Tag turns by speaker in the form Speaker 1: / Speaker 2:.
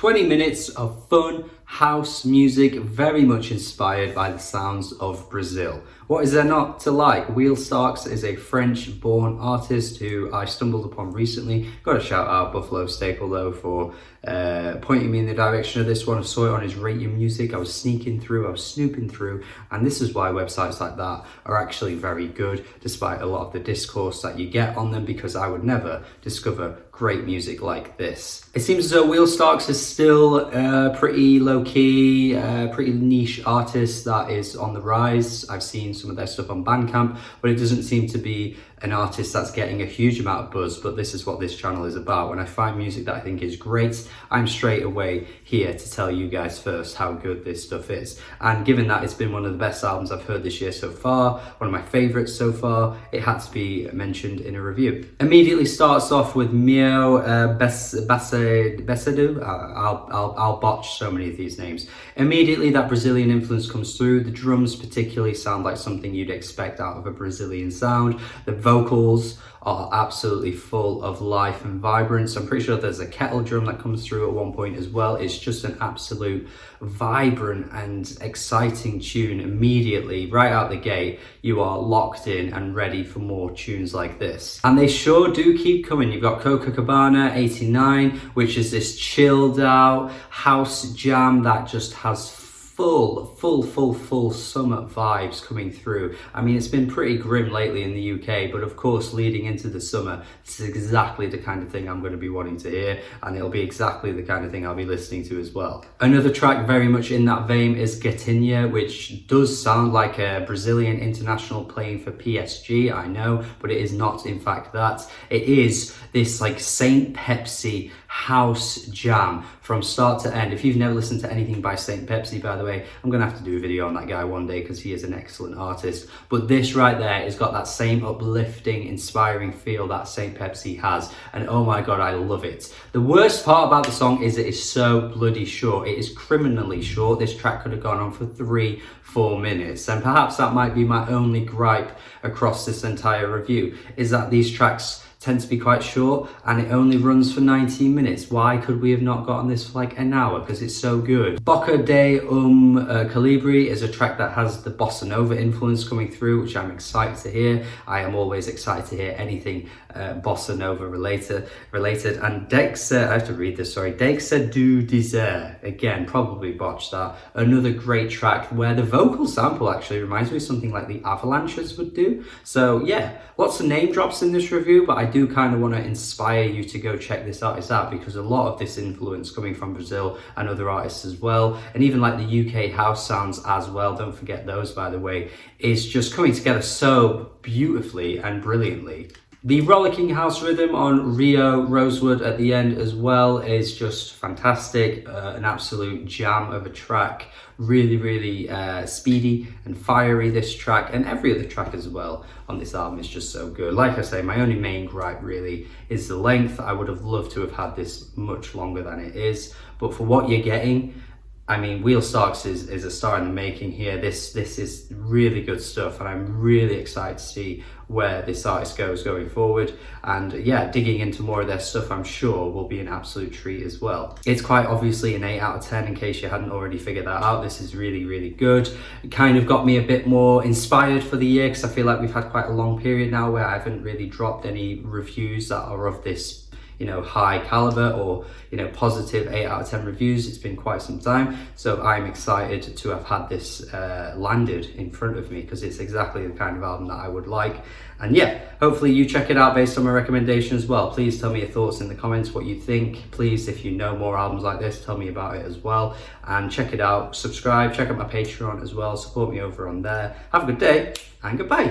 Speaker 1: 20 minutes of fun house music, very much inspired by the sounds of Brazil. What is there not to like? Wealstarcks is a French-born artist who I stumbled upon recently. Got to shout out Buffalo Staple though for pointing me in the direction of this one. I saw it on his Rate Your Music. I was snooping through, and this is why websites like that are actually very good, despite a lot of the discourse that you get on them, because I would never discover great music like this. It seems as though Wealstarcks is still pretty low-key, pretty niche artist that is on the rise. I've seen some of their stuff on Bandcamp, but it doesn't seem to be an artist that's getting a huge amount of buzz. But this is what this channel is about. When I find music that I think is great, I'm straight away here to tell you guys first how good this stuff is. And given that it's been one of the best albums I've heard this year so far, one of my favorites so far, it had to be mentioned in a review. Immediately starts off with Mio Baseadoo. I'll botch so many of these names. Immediately that Brazilian influence comes through. The drums particularly sound like something you'd expect out of a Brazilian sound. The vocals are absolutely full of life and vibrance. I'm pretty sure there's a kettle drum that comes through at one point as well. It's just an absolute vibrant and exciting tune. Immediately, right out the gate, you are locked in and ready for more tunes like this. And they sure do keep coming. You've got Copacobana 89, which is this chilled out house jam that just has full summer vibes coming through. I mean, it's been pretty grim lately in the UK, but of course, leading into the summer, this is exactly the kind of thing I'm going to be wanting to hear, and it'll be exactly the kind of thing I'll be listening to as well. Another track very much in that vein is Gatinha, which does sound like a Brazilian international playing for PSG, I know, but it is not in fact that. It is this like Saint Pepsi house jam from start to end. If you've never listened to anything by Saint Pepsi, by the way, I'm gonna have to do a video on that guy one day because he is an excellent artist. But this right there has got that same uplifting, inspiring feel that Saint Pepsi has, and oh my god, I love it. The worst part about the song is it is so bloody short. It is criminally short. This track could have gone on for 3-4 minutes, and perhaps that might be my only gripe across this entire review, is that these tracks tend to be quite short and it only runs for 19 minutes. Why could we have not gotten this for like an hour? Because it's so good. Boca de Calibri is a track that has the Bossa Nova influence coming through, which I'm excited to hear. I am always excited to hear anything Bossa Nova related. And Deixa, I have to read this, sorry. Deixa Dizer, again, probably botched that. Another great track where the vocal sample actually reminds me of something like the Avalanches would do. So yeah, lots of name drops in this review, but I do kind of want to inspire you to go check this artist out, because a lot of this influence coming from Brazil and other artists as well, and even like the UK house sounds as well, don't forget those by the way, is just coming together so beautifully and brilliantly. The rollicking house rhythm on Rio Rosewood at the end as well is just fantastic, an absolute jam of a track. Really speedy and fiery, this track, and every other track as well on this album is just so good. Like I say, my only main gripe really is the length. I would have loved to have had this much longer than it is, but for what you're getting, I mean, Wealstarcks is a star in the making here. This is really good stuff, and I'm really excited to see where this artist goes going forward. And yeah, digging into more of their stuff, I'm sure, will be an absolute treat as well. It's quite obviously an 8 out of 10 in case you hadn't already figured that out. This is really good. It kind of got me a bit more inspired for the year, because I feel like we've had quite a long period now where I haven't really dropped any reviews that are of this, you know, high caliber or, you know, positive 8 out of 10 reviews. It's been quite some time, so I'm excited to have had this landed in front of me, because it's exactly the kind of album that I would like. And yeah, hopefully you check it out based on my recommendation as well. Please tell me your thoughts in the comments, what you think. Please, if you know more albums like this, tell me about it as well, and check it out. Subscribe, check out my Patreon as well, support me over on there. Have a good day and goodbye.